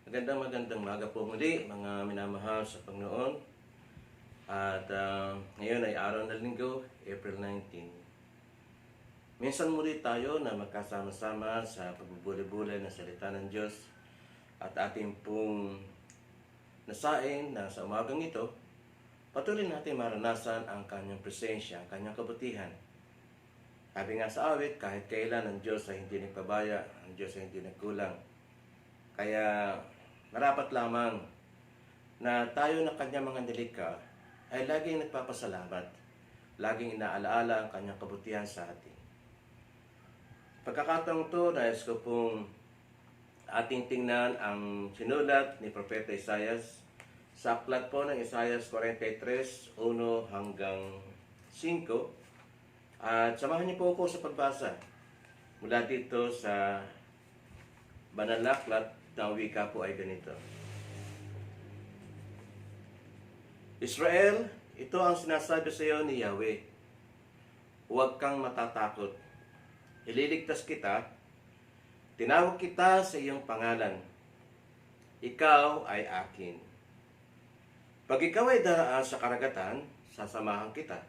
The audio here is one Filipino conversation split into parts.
Magandang maga po muli mga minamahal sa Panginoon. At ngayon ay araw ng linggo, April 19. Minsan muli tayo na magkasama-sama sa pagbubuli-bulay ng salita ng Diyos at ating pong nasain na sa umagang ito, patuloy natin maranasan ang kanyang presensya, ang kanyang kabutihan. Sabi nga sa awit, kahit kailan ang Diyos ay hindi nagpabaya, ang Diyos ay hindi nagkulang. Kaya marapat lamang na tayo na kanyang mga nilikha ay laging nagpapasalamat, laging inaalaala ang kanyang kabutihan sa atin. Pagkakataong to, nais ko pong ating tingnan ang sinulat ni Propeta Isaias sa aklat po ng Isaias 43, 1 hanggang 5. At samahan niyo po ako sa pagbasa mula dito sa Banal na Aklat. Ang wika po ay ganito. Israel, ito ang sinasabi sa iyo ni Yahweh. Huwag kang matatakot. Ililigtas kita. Tinawag kita sa iyong pangalan. Ikaw ay akin. Pag ikaw ay daraan sa karagatan, sasamahan kita.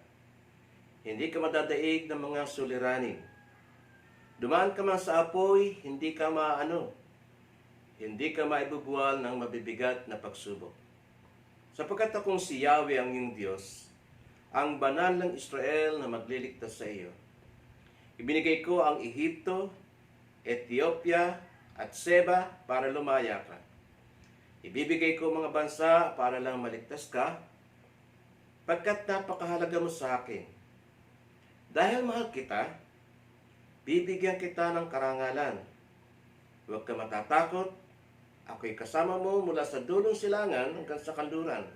Hindi ka madadaig ng mga suliranin. Dumaan ka man sa apoy, hindi ka maano. Hindi ka maibubuwal ng mabibigat na pagsubok. Sapagkat akong si Yahweh ang iyong Diyos, ang banal ng Israel na magliligtas sa iyo. Ibinigay ko ang Ehipto, Ethiopia at Seba para lumaya ka. Ibibigay ko mga bansa para lang maligtas ka, pagkat napakahalaga mo sa akin. Dahil mahal kita, bibigyan kita ng karangalan. Huwag ka matatakot. Ako'y kasama mo mula sa dulong silangan hanggang sa kanluran.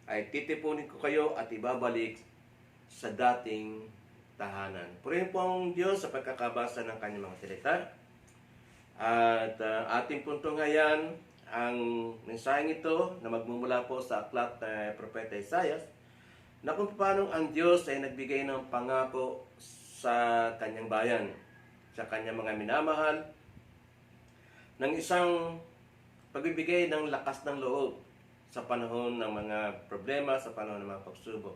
Ay titipunin ko kayo at ibabalik sa dating tahanan. Purihin po ang Diyos sa pagkakabasa ng kanyang mga salita. At ating punto ngayon, ang mensaheng ito na magmumula po sa aklat ng Propeta Isaias, na kung paano ang Diyos ay nagbigay ng pangako sa kanyang bayan, sa kanyang mga minamahal, ng isang pagbibigay ng lakas ng loob sa panahon ng mga problema, sa panahon ng mga pagsubok.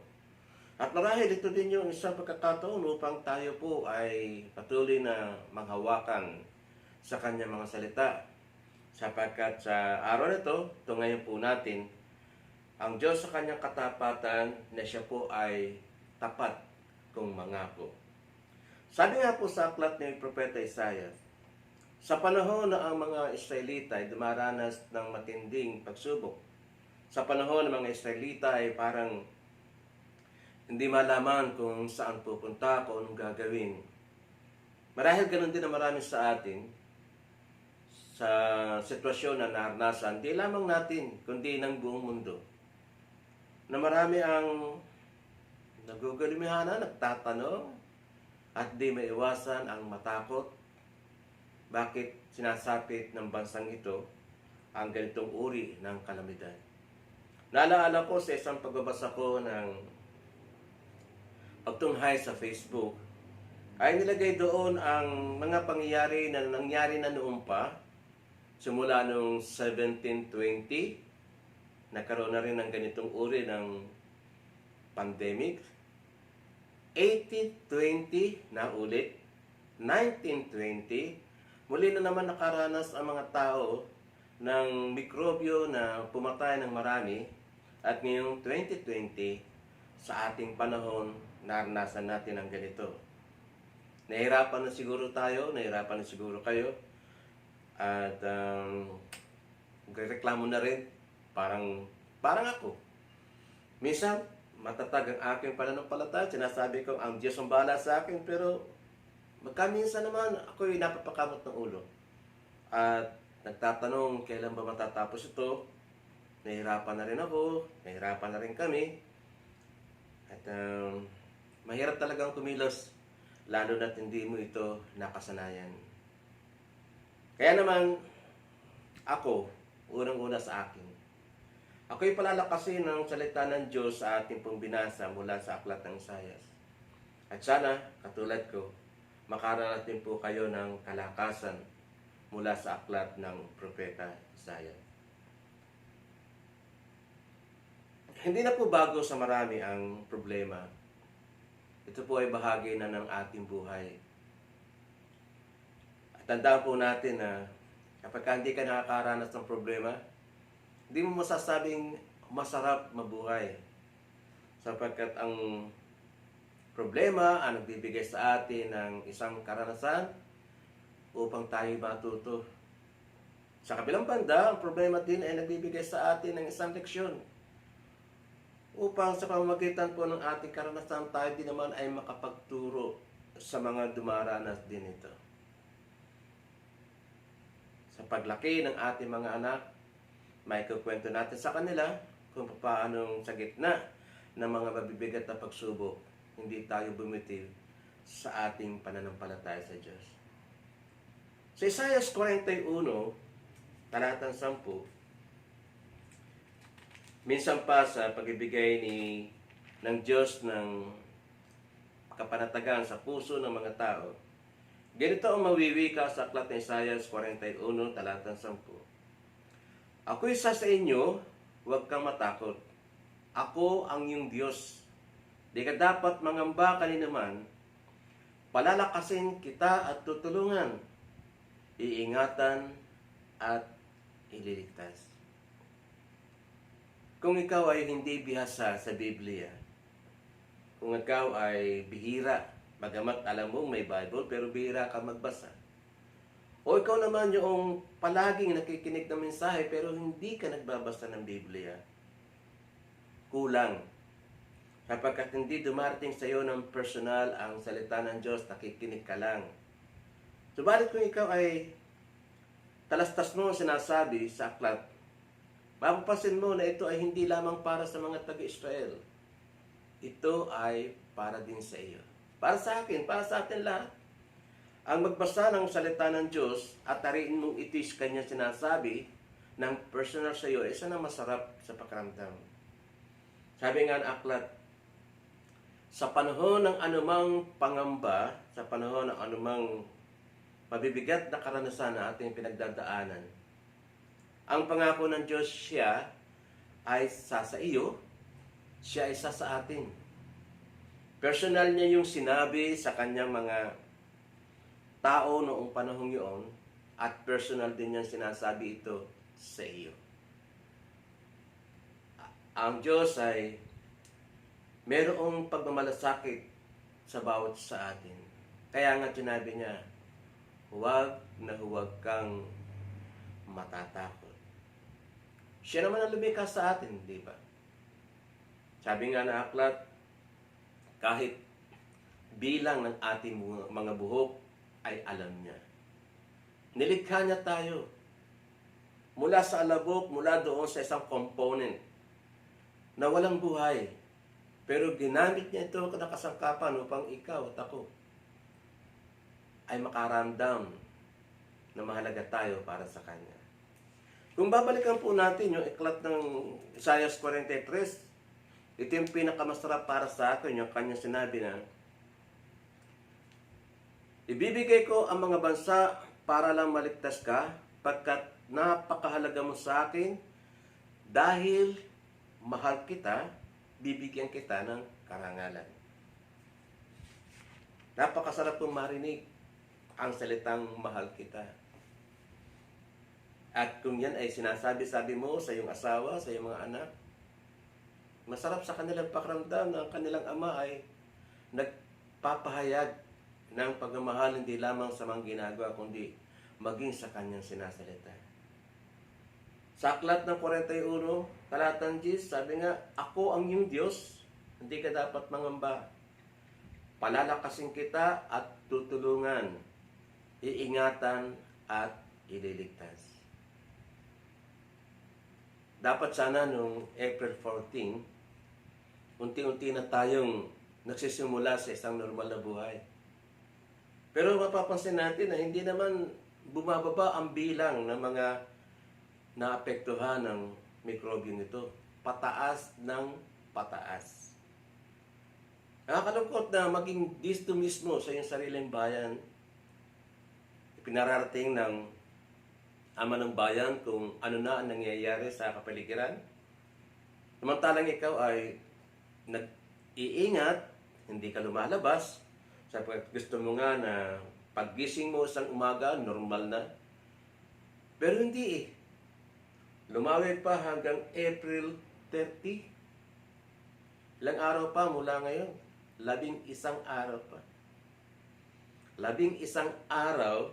At marahil ito din yung isang pagkakataon upang tayo po ay patuloy na maghawakan sa kanyang mga salita. Sapagkat sa araw na ito ngayon po natin, ang Diyos sa kanyang katapatan na siya po ay tapat kung mangako. Sabi nga po sa aklat ni Propeta Isaias, sa panahon na ang mga Israelita ay dumaranas ng matinding pagsubok, sa panahon ng mga Israelita ay parang hindi malaman kung saan pupunta, kung anong gagawin. Marahil ganun din na marami sa atin, sa sitwasyon na naranasan, di lamang natin, kundi ng buong mundo, na marami ang nagugulimihanan, nagtatanong, at di maiwasan ang matakot. Bakit sinasapit ng bansang ito ang ganitong uri ng kalamidad? Naalala ko sa isang pagbabasa ko ng pagtunghay sa Facebook, ay nilagay doon ang mga pangyayari na nangyari na noon pa, simula noong 1720, nagkaroon na rin ng ganitong uri ng pandemic, 1820 na ulit, 1920, muli na naman nakaranas ang mga tao ng mikrobyo na pumatay ng marami, at ngayong 2020, sa ating panahon, naranasan natin ang ganito. Nahirapan na siguro tayo, nahirapan na siguro kayo, at reklamo na rin, parang ako. Minsan, matatag ang aking pananampalataya, sinasabi ko, ang Diyos ang bahala sa akin, pero magkaminsan naman ako'y napapakamot ng ulo. At nagtatanong, kailan ba matatapos ito? Nahihirapan na rin ako, nahihirapan na rin kami. At mahirap talagang kumilos, lalo na't hindi mo ito nakasanayan. Kaya naman, ako, unang-una sa akin, ako'y palalakasin ng salita ng Diyos sa ating pong binasa mula sa aklat ng Isaias. At sana, katulad ko, makararating po kayo ng kalakasan mula sa aklat ng Propeta Isaiah. Hindi na po bago sa marami ang problema. Ito po ay bahagi na ng ating buhay. At tandaan po natin na kapag hindi ka nakakaranas ng problema, hindi mo masasabing masarap mabuhay. Sapagkat ang problema ang nagbibigay sa atin ng isang karanasan upang tayo matuto. Sa kabilang banda, ang problema din ay nagbibigay sa atin ng isang leksyon upang sa pamamagitan po ng ating karanasan tayo din naman ay makapagturo sa mga dumaranas din ito. Sa paglaki ng ating mga anak, may kukwento natin sa kanila kung paano sa gitna ng mga mabibigat na pagsubok, hindi tayo bumitiw sa ating pananampalataya sa Diyos. Sa Isaiah 41, talatang 10, minsan pa sa pagbibigay ng Diyos ng kapanatagan sa puso ng mga tao, ganito ang mawiwika sa aklat ng Isaiah 41, talatang 10. Ako isa sa inyo, huwag kang matakot. Ako ang iyong Diyos. Di ka dapat mangamba kaninaman. Palalakasin kita at tutulungan. Iingatan at ililigtas. Kung ikaw ay hindi bihasa sa Biblia, kung ikaw ay bihira, bagamat alam mo may Bible, pero bihira ka magbasa, o ikaw naman yung palaging nakikinig ng mensahe pero hindi ka nagbabasa ng Biblia, kulang. Kapagkat hindi dumarating sa iyo ng personal ang salita ng Diyos, nakikinig ka lang. Subalit kung ikaw ay talastas mo sinasabi sa aklat, mapapansin mo na ito ay hindi lamang para sa mga taga-Israel. Ito ay para din sa iyo. Para sa akin, para sa atin lahat. Ang magbasa ng salita ng Diyos at tariin mong ito is kanyang sinasabi ng personal sa iyo, isa na masarap sa pakiramdam. Sabi nga ng aklat, sa panahon ng anumang pangamba, sa panahon ng anumang mabibigat na karanasan na ating pinagdadaanan, ang pangako ng Diyos, siya ay sa iyo, siya ay sa atin. Personal niya yung sinabi sa kanyang mga tao noong panahong yun, at personal din niyang sinasabi ito sa iyo. Ang Diyos ay mayroong pagmamalasakit sa bawat sa atin. Kaya nga sinabi niya, huwag na huwag kang matatakot. Siya naman ang lumikha sa atin, di ba? Sabi nga na aklat, kahit bilang ng ating mga buhok ay alam niya. Nilikha niya tayo. Mula sa alabok, mula doon sa isang component na walang buhay. Pero ginamit niya ito na kasangkapan upang ikaw at ako ay makaramdam na mahalaga tayo para sa Kanya. Kung babalikan po natin yung aklat ng Isaiah 43, ito yung pinakamasarap para sa akin, yung kanyang sinabi na, ibibigay ko ang mga bansa para lang maligtas ka, pagkat napakahalaga mo sa akin, dahil mahal kita, bibigyan kita ng karangalan. Napakasarap pong marinig ang salitang mahal kita. At kung yan ay sinasabi-sabi mo sa iyong asawa, sa iyong mga anak, masarap sa kanilang pakiramdam na ang kanilang ama ay nagpapahayag ng pagmamahal hindi lamang sa mga ginagawa, kundi maging sa kanyang sinasalita. Sa aklat ng 41, talatang 10, sabi nga, ako ang iyong Diyos, hindi ka dapat mangamba. Palalakasin kita at tutulungan, iingatan at ililigtas. Dapat sana nung April 14, unti-unti na tayong nagsisimula sa isang normal na buhay. Pero mapapansin natin na hindi naman bumababa ang bilang ng mga naapektuhan ng mikrobyo nito. Pataas ng pataas. Nakakalungkot na maging disto mismo sa iyong sariling bayan, pinararating ng ama ng bayan kung ano na ang nangyayari sa kapaligiran. Samantalang ikaw ay nag-iingat, hindi ka lumalabas, sapagkat gusto mo nga na paggising mo isang umaga, normal na. Pero hindi eh. Lumawit pa hanggang April 30. Ilang araw pa mula ngayon? 11 araw pa. 11 araw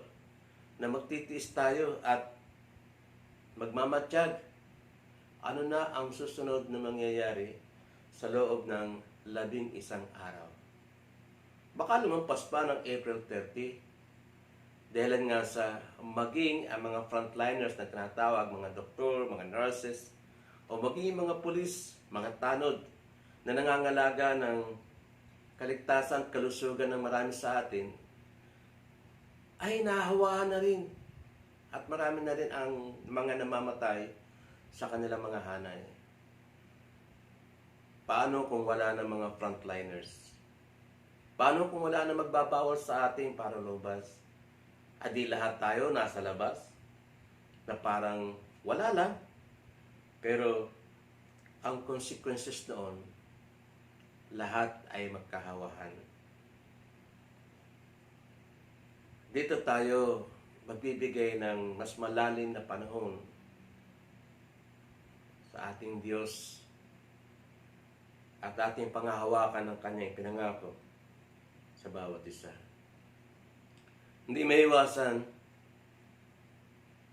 na magtitiis tayo at magmamatsyag. Ano na ang susunod na mangyayari sa loob ng 11 araw? Baka lumampas pa ng April 30. Dahil nga sa maging ang mga frontliners na tinatawag, mga doktor, mga nurses, o maging mga pulis, mga tanod, na nangangalaga ng kaligtasan, kalusugan ng marami sa atin, ay nahawaan na rin. At marami na rin ang mga namamatay sa kanilang mga hanay. Paano kung wala na mga frontliners? Paano kung wala na magbabawal sa ating para lumabas? Adi lahat tayo nasa labas na parang wala lang. Pero ang consequences noon, lahat ay magkahawahan. Dito tayo magbibigay ng mas malalim na panahon sa ating Diyos at ating pangahawakan ng Kanyang pinangako sa bawat isa. Hindi maiwasan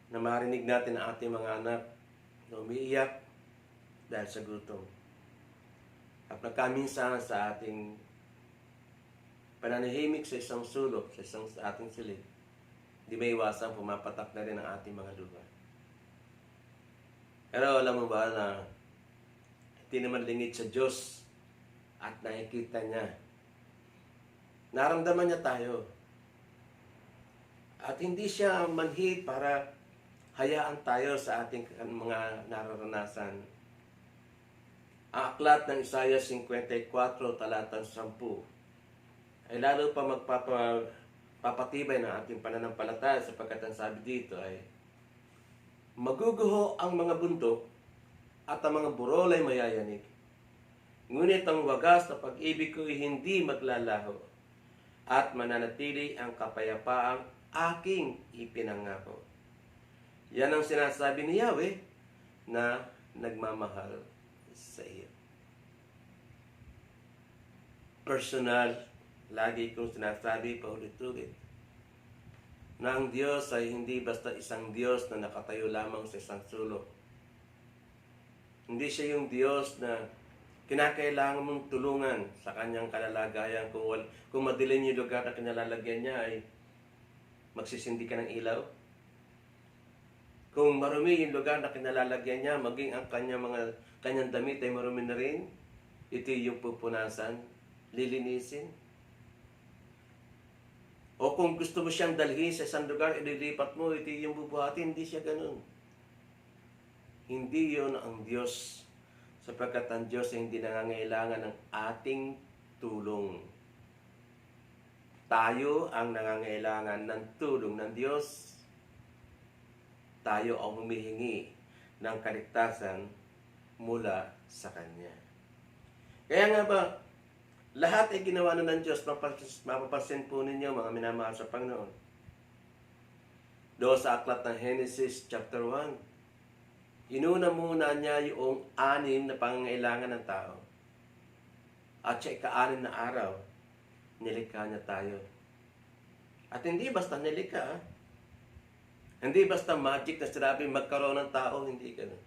na marinig natin ang ating mga anak na umiiyak dahil sa gutom. At nagkaminsan sa ating pananahimik sa isang sulok, sa ating silid, hindi maiwasan pumapatak na rin ang ating mga luha. Pero alam mo ba na hindi naman lingid sa Diyos at nakikita niya. Naramdaman niya tayo. At hindi siya manhid para hayaan tayo sa ating mga nararanasan. Ang aklat ng Isaiah 54, talatang 10, ay lalo pa magpapatibay ng ating pananampalataya sapagkat ang sabi dito ay maguguho ang mga bundok at ang mga burol ay mayayanig. Ngunit ang wagas na pag-ibig ko ay hindi maglalaho at mananatili ang kapayapaang aking ipinangako. Yan ang sinasabi ni Yahweh na nagmamahal sa iyo. Personal, lagi kong sinasabi paulit-ulit na ang Diyos ay hindi basta isang Diyos na nakatayo lamang sa isang sulok. Hindi siya yung Diyos na kinakailangan mong tulungan sa kanyang kalalagayan. Kung madilim yung lugar na kinalalagyan niya ay magsisindi ka ng ilaw. Kung marumi yung lugar na kinalalagyan niya, maging ang kanyang damit ay marumi na rin, ito yung pupunasan, lilinisin. O kung gusto mo siyang dalhin sa isang lugar, ililipat mo, ito yung bubuhatin, hindi siya ganun. Hindi yon ang Diyos, sapagkat ang Diyos ay hindi nangangailangan ng ating tulong. Tayo ang nangangailangan ng tulong ng Diyos. Tayo ang humihingi ng kaligtasan mula sa Kanya. Kaya nga ba, lahat ay ginawa na ng Diyos. Mapapansin po ninyo, mga minamahal sa Panginoon. Doon sa aklat ng Genesis chapter 1, inuna muna niya yung 6 na pangangailangan ng tao. At sa ika-6 na araw, nilikha niya tayo. At hindi basta nilikha, hindi basta magic na sinabi magkaroon ng tao, hindi ganun.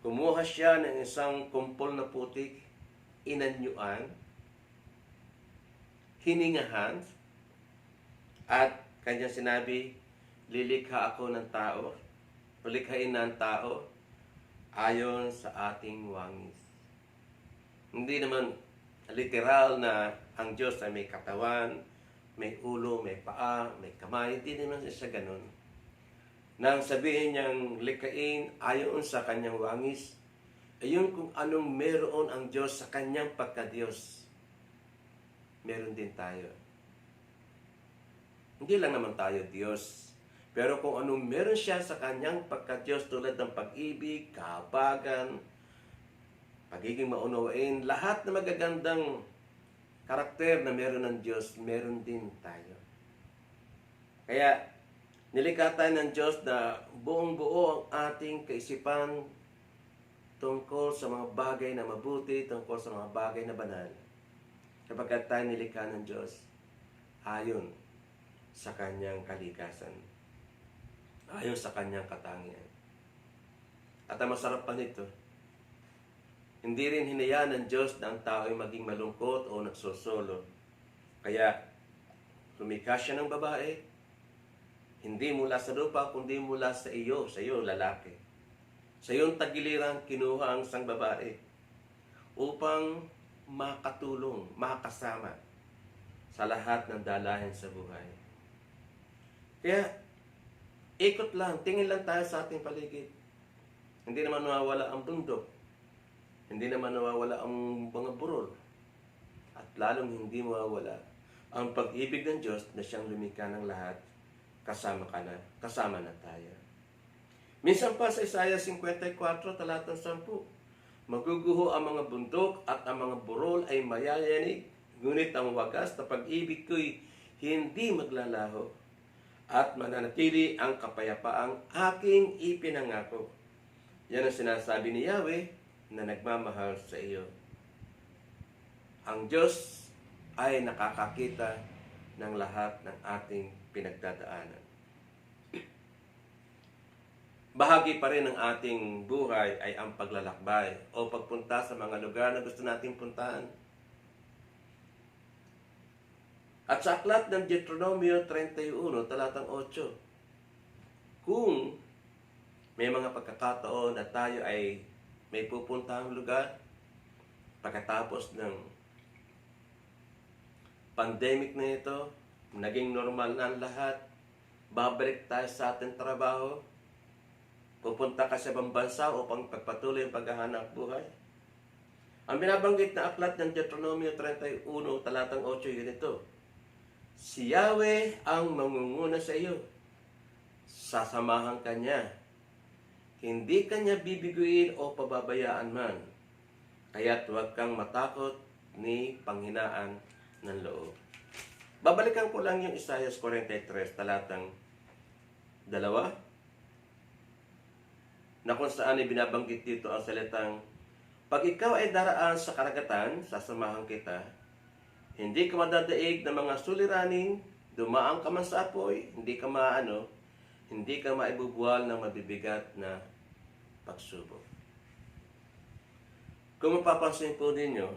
Kumuha siya ng isang kumpol na putik, inanyuan, hiningahan, at kanya sinabi, lilikha ako ng tao, likhain ng tao, ayon sa ating wangis. Hindi naman literal na ang Diyos ay may katawan, may ulo, may paa, may kamay, hindi naman siya ganun. Nang sabihin niyang likhain ayon sa kanyang wangis, ayun kung anong meron ang Diyos sa kanyang pagka-Diyos, meron din tayo. Hindi lang naman tayo Diyos, Pero kung anong meron siya sa kanyang pagka-Diyos tulad ng pag-ibig, kahabagan, pagiging maunawain, lahat na magagandang karakter na meron ng Diyos, meron din tayo. Kaya, nilikha tayo ng Diyos na buong-buo ang ating kaisipan tungkol sa mga bagay na mabuti, tungkol sa mga bagay na banal. Kapag tayo nilikha ng Diyos, ayon sa kanyang kalikasan, ayon sa kanyang katangian. At ang masarap pa nito, hindi rin hinayaan ng Diyos na ang tao ay maging malungkot o nagsusolo. Kaya, lumikha siya ng babae, hindi mula sa lupa, kundi mula sa iyo, lalaki. Sa iyong tagiliran, kinuha ang isang babae upang makatulong, makasama sa lahat ng dalahin sa buhay. Kaya, ikot lang, tingin lang tayo sa ating paligid. Hindi naman nawawala ang bundok. Hindi naman nawawala ang mga burol. At lalong hindi mawawala ang pag-ibig ng Diyos na siyang lumikha ng lahat. Kasama na tayo. Minsan pa sa Isaiah 54, talatang 10, maguguho ang mga bundok at ang mga burol ay mayayanig, ngunit ang wagas na pag-ibig ko'y hindi maglalaho at mananatili ang kapayapaang aking ipinangako. Yan ang sinasabi ni Yahweh na nagmamahal sa iyo. Ang Diyos ay nakakakita ng lahat ng ating pinagdadaanan. Bahagi pa rin ng ating buhay ay ang paglalakbay o pagpunta sa mga lugar na gusto nating puntahan. At sa aklat ng Deuteronomio 31, talatang 8, kung may mga pagkakataon na tayo ay may pupuntahang lugar pagkatapos ng pandemic na ito, naging normal na ang lahat, babalik tayo sa ating trabaho, pupunta ka sa ibang bansa upang pagpatuloy ang paghahanap buhay. Ang binabanggit na aklat ng Deuteronomio 31, talatang 8, yun ito. Si Yahweh ang mangunguna sa iyo. Sasamahan ka niya. Hindi ka niya bibiguin o pababayaan man. Kaya't huwag kang matakot ni panghinaan ng loob. Babalikan ko lang yung Isaiah 43, talatang 2, na kung saan ay binabanggit dito ang salitang, pag ikaw ay daraan sa karagatan, sasamahan kita. Hindi ka madadaig ng mga suliraning, dumaan ka man sa apoy, hindi ka maibubuwal ng mabibigat na pagsubok. Kung mapapansin po ninyo,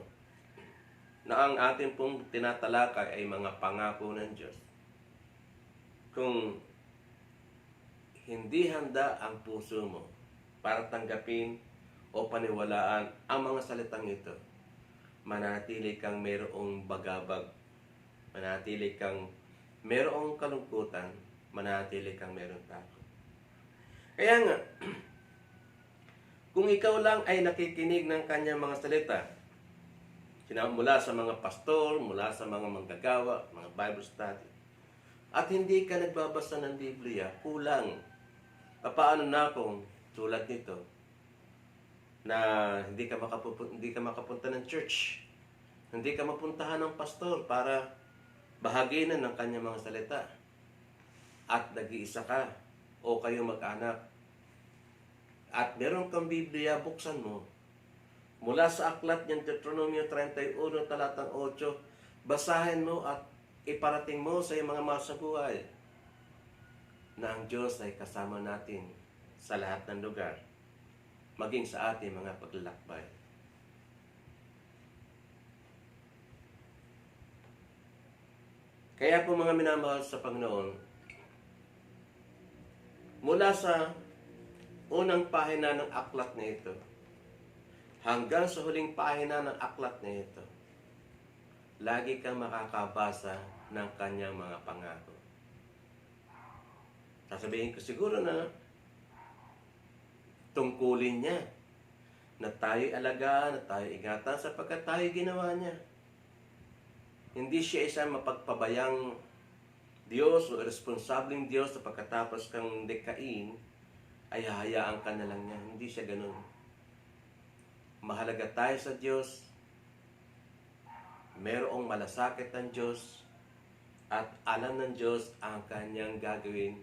na ang ating pong tinatalakay ay mga pangako ng Diyos. Kung hindi handa ang puso mo para tanggapin o paniwalaan ang mga salitang ito, manatili kang mayroong bagabag, manatili kang mayroong kalungkutan, manatili kang mayroong takot. Kaya nga, kung ikaw lang ay nakikinig ng kanyang mga salita, mula sa mga pastor, mula sa mga manggagawa, mga Bible study, at hindi ka nagbabasa ng Biblia, kulang. Paano na kung tulad nito, na hindi ka makapunta ng church, hindi ka mapuntahan ng pastor para bahaginan ng kanyang mga salita, at nag-iisa ka o kayo mag-anak, at meron kang Biblia, buksan mo mula sa aklat ng Deuteronomio 31, talatang 8, basahin mo at iparating mo sa iyong mga mahal sa buhay na ang Diyos ay kasama natin sa lahat ng lugar, maging sa ating mga paglalakbay. Kaya po mga minamahal sa Panginoon, mula sa unang pahina ng aklat na ito, hanggang sa huling pahina ng aklat na ito, lagi kang makakabasa ng kanyang mga pangako. Sasabihin ko siguro na tungkulin niya na tayo alagaan, na tayo ingatan sapagkat tayo ginawa niya. Hindi siya isang mapagpabayang Diyos o responsableng Diyos na pagkatapos kang dekain, ay hahayaan ka na lang niya. Hindi siya ganun. Mahalaga tayo sa Diyos. Merong malasakit ng Diyos. At alam ng Diyos ang kanyang gagawin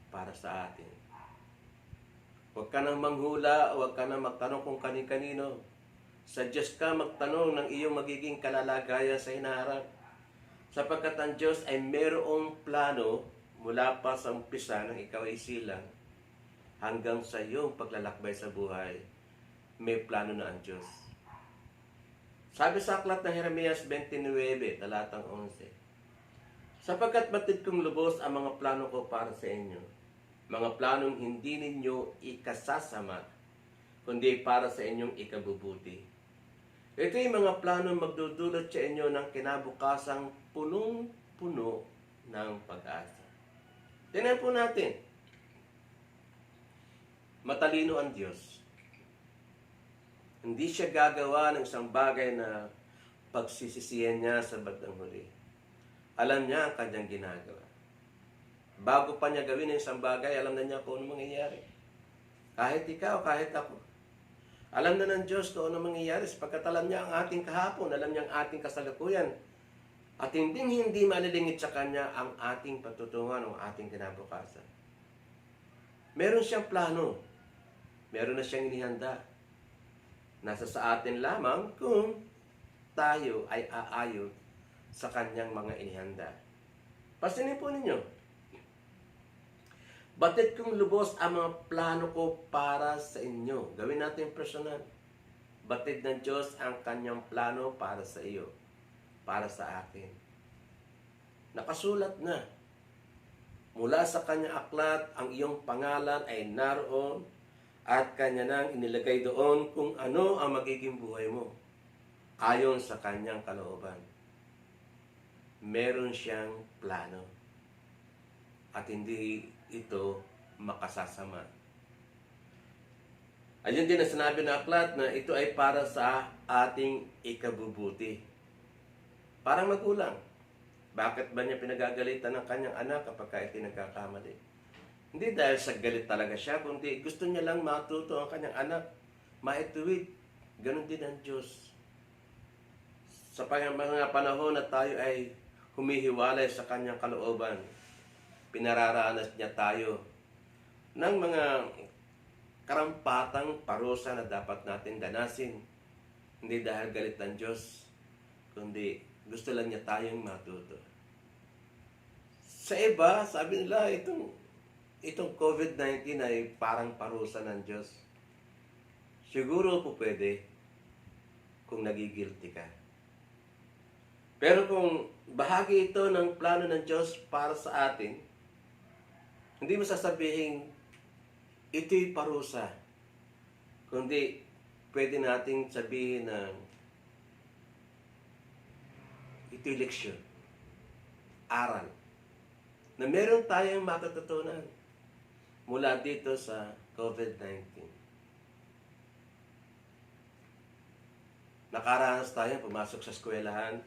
para sa atin. Huwag ka nang manghula, huwag ka nang magtanong kung kani-kanino. Sa Diyos ka magtanong ng iyong magiging kalalagayan sa hinaharap. Sapagkat ang Diyos ay merong plano mula pa sa umpisa ng ikaw ay silang hanggang sa iyong paglalakbay sa buhay. May plano na ang Diyos. Sabi sa aklat ng Jeremias 29, talatang 11, sapagkat batid kong lubos ang mga plano ko para sa inyo, mga planong hindi ninyo ikasasama, kundi para sa inyong ikabubuti. Ito yung mga plano magdudulot sa inyo ng kinabukasang punong-puno ng pag-asa. Tingnan po natin. Matalino ang Diyos. Hindi siya gagawa ng isang bagay na pagsisisihan niya sa bandang huli. Alam niya ang kanyang ginagawa. Bago pa niya gawin ang isang bagay, alam na niya kung ano mangyayari. Kahit ikaw, kahit ako. Alam na ng Diyos kung ano mangyayari sapagkat alam niya ang ating kahapon, alam niya ang ating kasalukuyan. At hindi malilingit sa Kanya ang ating patutunguhan o ating kinabukasan. Meron siyang plano. Meron na siyang inihanda. Nasa sa atin lamang kung tayo ay aayon sa Kanyang mga inihanda. Pasinin po ninyo. Batid kong lubos ang mga plano ko para sa inyo. Gawin natin personal. Batid ng Diyos ang Kanyang plano para sa iyo. Para sa akin. Nakasulat na. Mula sa Kanyang aklat, ang iyong pangalan ay naroon at Kanya nang inilagay doon kung ano ang magiging buhay mo. Ayon sa Kanyang kalooban. Meron siyang plano. At hindi ito makasasama. Ayun din ang sinabi ng aklat na ito ay para sa ating ikabubuti. Parang magulang. Bakit ba niya pinagagalitan ng kanyang anak kapag ito nagkakamali? Hindi dahil sa galit talaga siya, kundi gusto niya lang matuto ang kanyang anak. Maituwid. Ganon din ang Diyos. Sa mga panahon na tayo ay humihiwalay sa kanyang kalooban, pinararanas niya tayo ng mga karampatang parusa na dapat natin danasin. Hindi dahil galit ng Diyos, kundi gusto lang niya tayong matuto. Sa iba, sabi nila, itong COVID-19 ay parang parusa ng Diyos. Siguro po pwede kung nagigilty ka. Pero kung bahagi ito ng plano ng Diyos para sa atin, hindi mo sasabihin, ito'y parusa. Kundi, pwede nating sabihin na ito'y leksyon. Aral. Na meron tayong matututunan mula dito sa COVID-19. Nakaranas tayo, pumasok sa eskwelahan.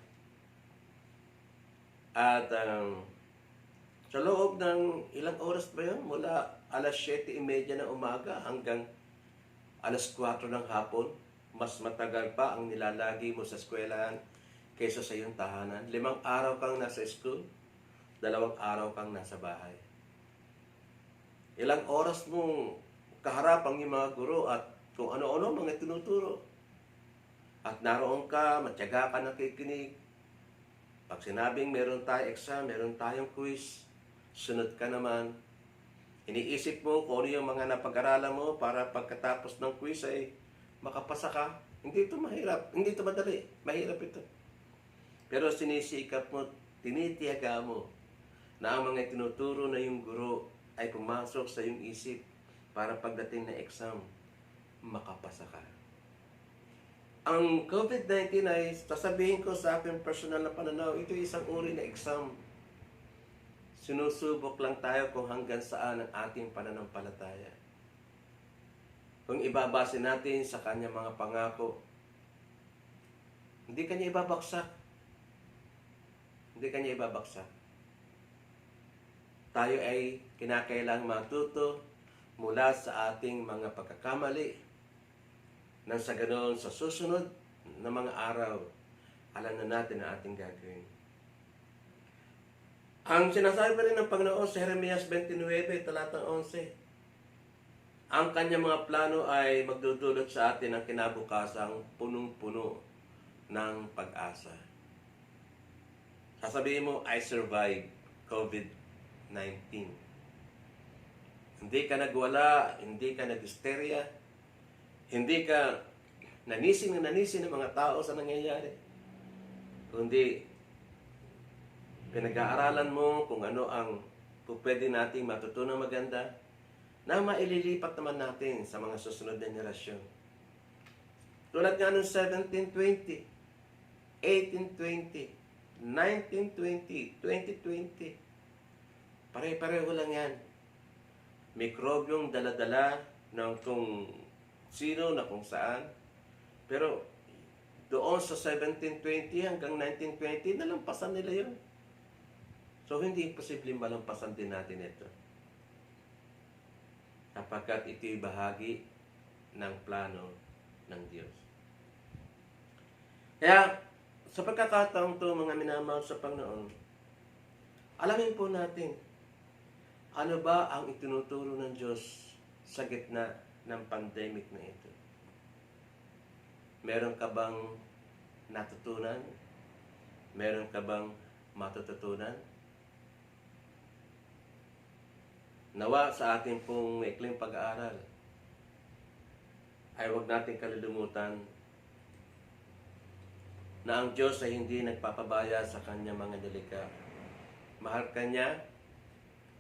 At sa loob ng ilang oras ba yun? Mula alas 7:30 ng umaga hanggang alas 4 ng hapon. Mas matagal pa ang nilalagi mo sa eskwelahan kaysa sa iyong tahanan. 5 araw kang nasa school, 2 araw kang nasa bahay. Ilang oras mong kaharap ang iyong mga guro at kung ano-ano mga tinuturo. At naroon ka, matyaga ka nakikinig. Pag sinabing meron tayong exam, meron tayong quiz, sunod ka naman. Iniisip mo kung ano yung mga napag-aralan mo para pagkatapos ng quiz ay makapasa ka. Hindi ito mahirap. Hindi ito madali. Mahirap ito. Pero sinisikap mo, tinitiyaga mo na ang mga tinuturo na yung guro ay pumasok sa iyong isip para pagdating na exam, makapasa ka. Ang COVID-19 ay, sasabihin ko sa aking personal na pananaw, ito isang uri na exam. Sinusubok lang tayo kung hanggang saan ang ating pananampalataya. Kung ibabase natin sa kanyang mga pangako, hindi kanya ibabaksak. Hindi kanya ibabaksak. tayo ay kinakailangang matuto mula sa ating mga pagkakamali nang sa ganoon sa susunod na mga araw, alam na natin ang ating gagawin. Ang sinasabi pa rin ng Panginoon sa Jeremias 29, talatang 11, ang kanyang mga plano ay magdudulot sa atin ng kinabukasang punong-puno ng pag-asa. Sasabihin mo, I survived COVID-19. Hindi ka nagwala, hindi ka nag-hysteria, hindi ka nanising ng mga tao sa nangyayari. Kundi, pinag-aaralan mo kung ano ang pwede nating matutunan maganda na maililipat naman natin sa mga susunod na henerasyon. Tulad nga ng 1720, 1820, 1920, 2020. Pare-pareho lang yan. Mikrobyong dala-dala ng kung sino na kung saan. Pero doon sa 1720 hanggang 1920, nalampasan nila yun. So, hindi imposibleng malampasan din natin ito. Sapagkat ito'y bahagi ng plano ng Diyos. Kaya, sa pagkakataong ito, mga minamahal sa Panginoon, alamin po natin, ano ba ang itinuturo ng Diyos sa gitna ng pandemic na ito? Meron ka bang natutunan? Meron ka bang matututunan? Nawa sa ating pong maikling pag-aaral ay huwag natin kalilimutan na ang Diyos ay hindi nagpapabaya sa kanyang mga nilikha. Mahal ka niya,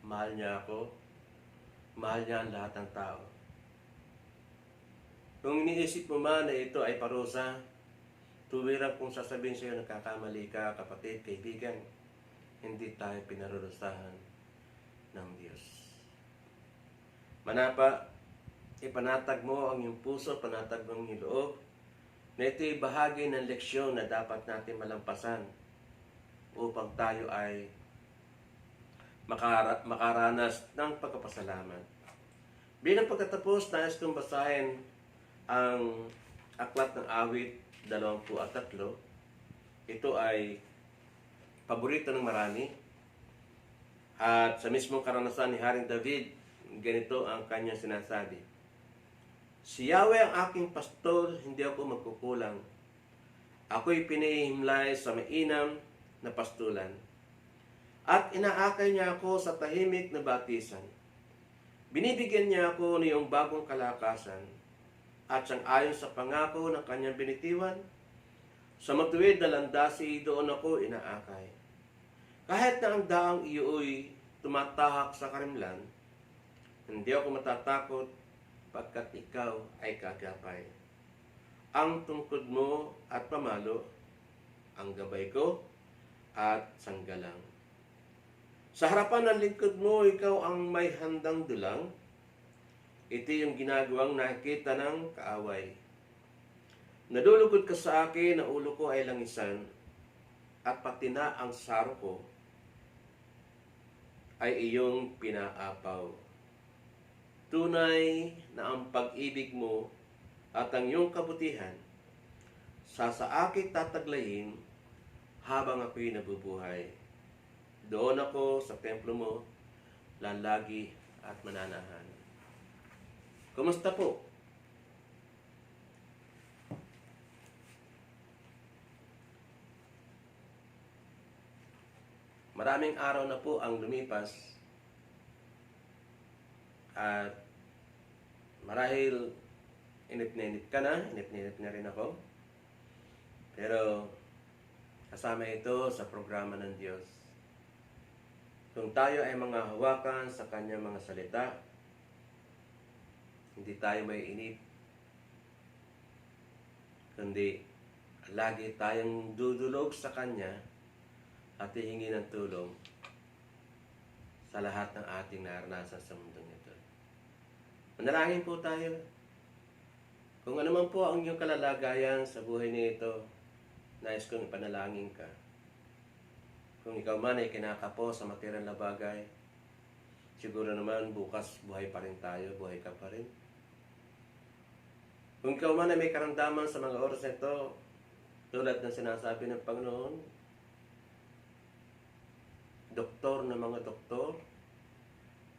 mahal niya ako, mahal niya ang lahat ng tao. Kung iniisip mo man na ito ay parusa, tuwirang kung sasabihin sa iyo nagkakamali ka, kapatid, kaibigan, hindi tayo pinarurusahan ng Diyos. Manapa, ipanatag mo ang iyong puso, panatag mo ang iyong loob, na ito'y bahagi ng leksyon na dapat natin malampasan upang tayo ay makaranas ng pagkapasalamat. Bilang pagkatapos, nais kong basahin ang Aklat ng Awit 23. Ito ay paborito ng marami. At sa mismong karanasan ni Haring David, ganito ang kanyang sinasabi. Si Yahweh ang aking pastor, hindi ako magkukulang. Ako'y pinahihimlay sa mainam na pastulan. At inaakay niya ako sa tahimik na batisan. Binibigyan niya ako ng iyong bagong kalakasan. At siyang ayon sa pangako ng kanyang binitiwan, sa matuwid na landasi doon ako inaakay. Kahit na ang daang iyo'y tumatahak sa karimlan, hindi ako matatakot pagkat ikaw ay kagapay. Ang tungkod mo at pamalo, ang gabay ko at sanggalang. Sa harapan ng lingkod mo, ikaw ang may handang dulang. Ito yung ginagawang nakikita ng kaaway. Nadulugod ka sa akin, na ulo ko ay langisan, at pati na ang saro ko ay iyong pinaapaw. Tunay na ang pag-ibig mo at ang iyong kabutihan sa akin tataglayin habang ako'y nabubuhay. Doon ako sa templo mo, lalagi at mananahan. Kumusta po? Maraming araw na po ang lumipas at marahil inip ka na, inip na rin ako. Pero kasama ito sa programa ng Diyos. Kung tayo ay mga hawakan sa kanyang mga salita, hindi tayo may inip, kundi lagi tayong dudulog sa kanya at hihingi ng tulong sa lahat ng ating naranasan sa mundong ito. Manalangin po tayo. Kung ano man po ang iyong kalalagayan sa buhay nito, nais kong ipanalangin ka. Kung ikaw man ay kinakapo sa material na bagay, siguro naman bukas buhay pa rin tayo, buhay ka pa rin. Kung ikaw man ay may karamdaman sa mga oras na ito, tulad ng sinasabi ng Panginoon, doktor ng mga doktor,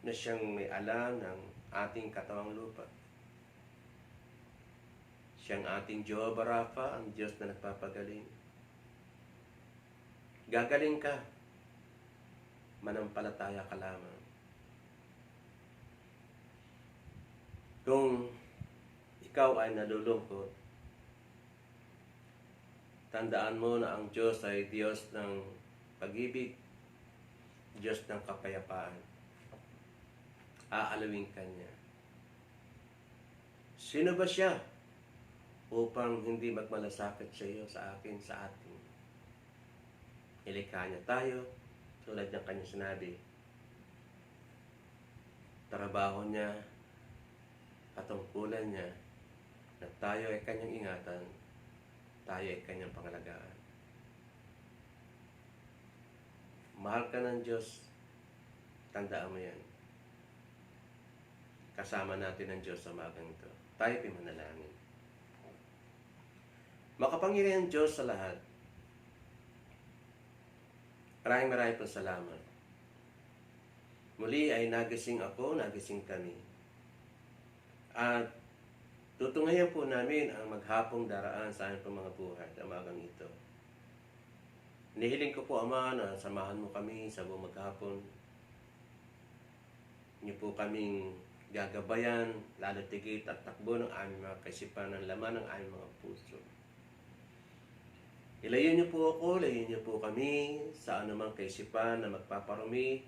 na siyang may alam ng ating katawang lupa. Siyang ating Jehovah Rapha, ang Diyos na nagpapagaling. Gagaling ka, manampalataya ka lamang. Kung ikaw ay nalulungkot, tandaan mo na ang Diyos ay Diyos ng pag-ibig, Diyos ng kapayapaan. Aalawin ka niya. Sino ba siya upang hindi magmalasakit sa iyo, sa akin, sa atin? Ilikha niya tayo, tulad ng kanyang sinabi. Trabaho niya, katungkulan niya, na tayo ay kanyang ingatan, tayo ay kanyang pangalagaan. Mahal ka ng Diyos, tandaan mo yan. Kasama natin ang Diyos sa umagang ito. Tayo pimanalangin. Makapangyarihan Diyos sa lahat. Maraming pong salamat. Muli ay nagising ako, nagising kami. At tutungayan po namin ang maghapong daraan sa aming pong mga buhay sa umagang ito. Nihiling ko po, Ama, na samahan mo kami sa buong maghapon. Niyo po kaming gagabayan, lalo tigit at takbo ng aming mga kaisipan, ng laman ng aming mga puso. Ilayo niyo po ako, ilayo niyo po kami sa anumang kaisipan na magpaparumi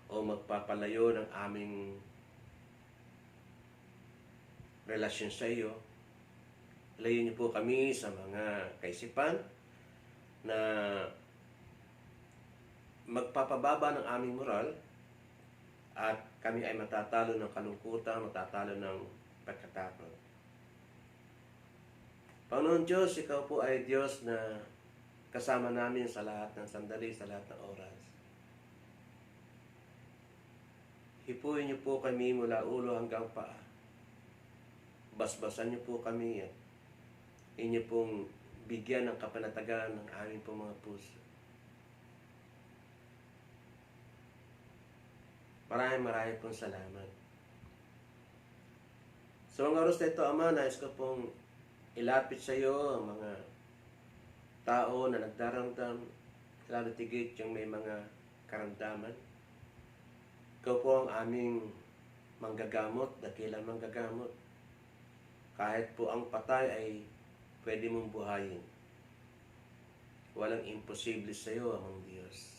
o magpapalayo ng aming relasyon sa iyo. Ilayo niyo po kami sa mga kaisipan na magpapababa ng aming moral at kami ay matatalo ng kalungkutan, matatalo ng pagkatakot. Panginoon Diyos, ikaw po ay Diyos na kasama namin sa lahat ng sandali, sa lahat ng oras. Hipuin niyo po kami mula ulo hanggang paa. Basbasan niyo po kami at inyo pong bigyan ng kapanatagan ng aming pong mga puso. Maraming pong salamat. Sa mga oras na ito, Ama, nais ko pong ilapit sa iyo ang mga tao na nagdaramdam, lalo tigit yung may mga karamdaman. Ikaw po ang aming manggagamot, dakilang manggagamot. Kahit po ang patay ay pwede mong buhayin. Walang imposible sa iyo, amang Diyos.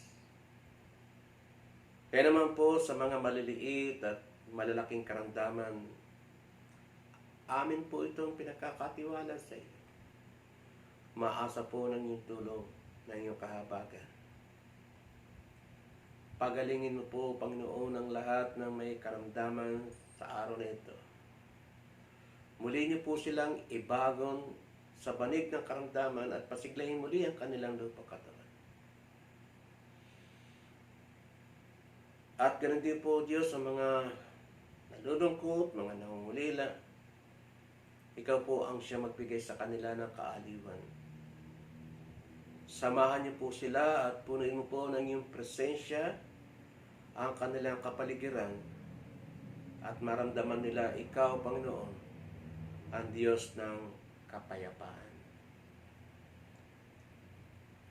Kaya naman po sa mga maliliit at malalaking karamdaman, amin po itong pinagkakatiwala sa iyo. Maasa po ng iyong tulong, ng iyong kahabagan. Pagalingin mo po, Panginoon, ang lahat ng may karamdaman sa araw na ito. Muli niyo po silang ibagon sa banig ng karamdaman at pasiglahin muli ang kanilang lupang katawan. At ganun din po, Diyos, sa mga nalulungkot, mga nangungulila, ikaw po ang siya magbigay sa kanila ng kaaliwan. Samahan niyo po sila at punuin mo po ng iyong presensya ang kanilang kapaligiran at maramdaman nila ikaw, Panginoon, ang Diyos ng kapayapaan.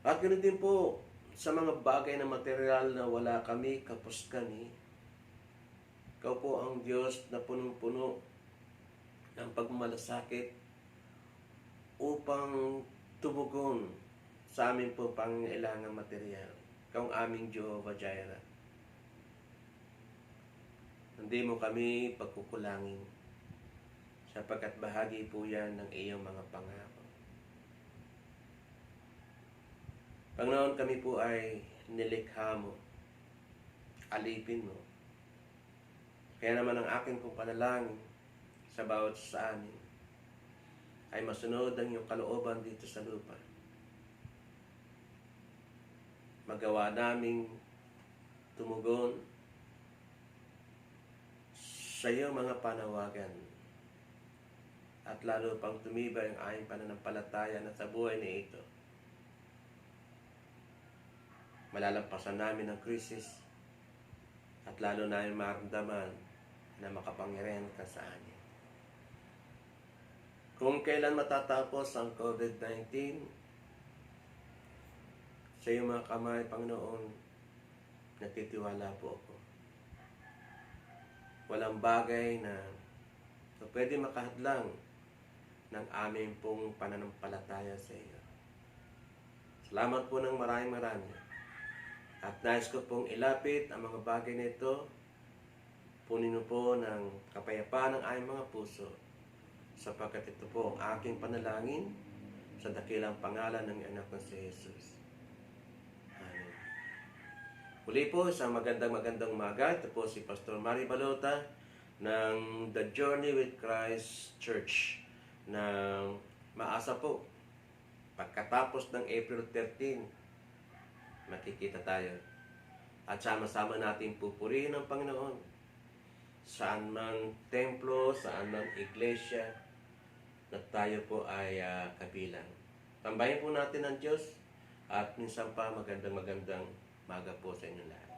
At ganun din po, sa mga bagay na material na wala kami, kapos kami, ikaw po ang Diyos na punong-puno ng pagmalasakit upang tumugon sa amin po pangailangang material. Ikaw ang aming Jehovah Jireh. Hindi mo kami pagkukulangin sapagkat bahagi po yan ng iyong mga pangako. Panginoon, kami po ay nilikha mo, alipin mo. Kaya naman ang akin pong panalangin sa bawat sa amin ay masunod ang iyong kalooban dito sa lupa. Magawa naming tumugon sa iyong mga panawagan at lalo pang tumibay ang aming pananampalataya na sa buhay na ito. Malalampasan namin ang krisis at lalo namin maramdaman na makapangyarihan ka sa amin. Kung kailan matatapos ang COVID-19, sa iyong mga kamay, Panginoon, nagtitiwala po ako. Walang bagay na pwede makahadlang ng aming pong pananampalataya sa iyo. Salamat po ng maraming. At nais ko pong ilapit ang mga bagay na ito. Punin mo po ng kapayapaan ng aming mga puso, sapagkat ito po ang aking panalangin sa dakilang pangalan ng anak ko si Jesus. Amen. Muli po, isang magandang umaga. Ito po si Pastor Mari Balota ng The Journey with Christ Church na maasa po pagkatapos ng April 13, makikita tayo at sama-sama natin pupurihin ang Panginoon saan man templo, saan man iglesia na tayo po ay kabilang. Tambahin po natin ang Diyos at minsan pa magandang maga po sa inyo lahat.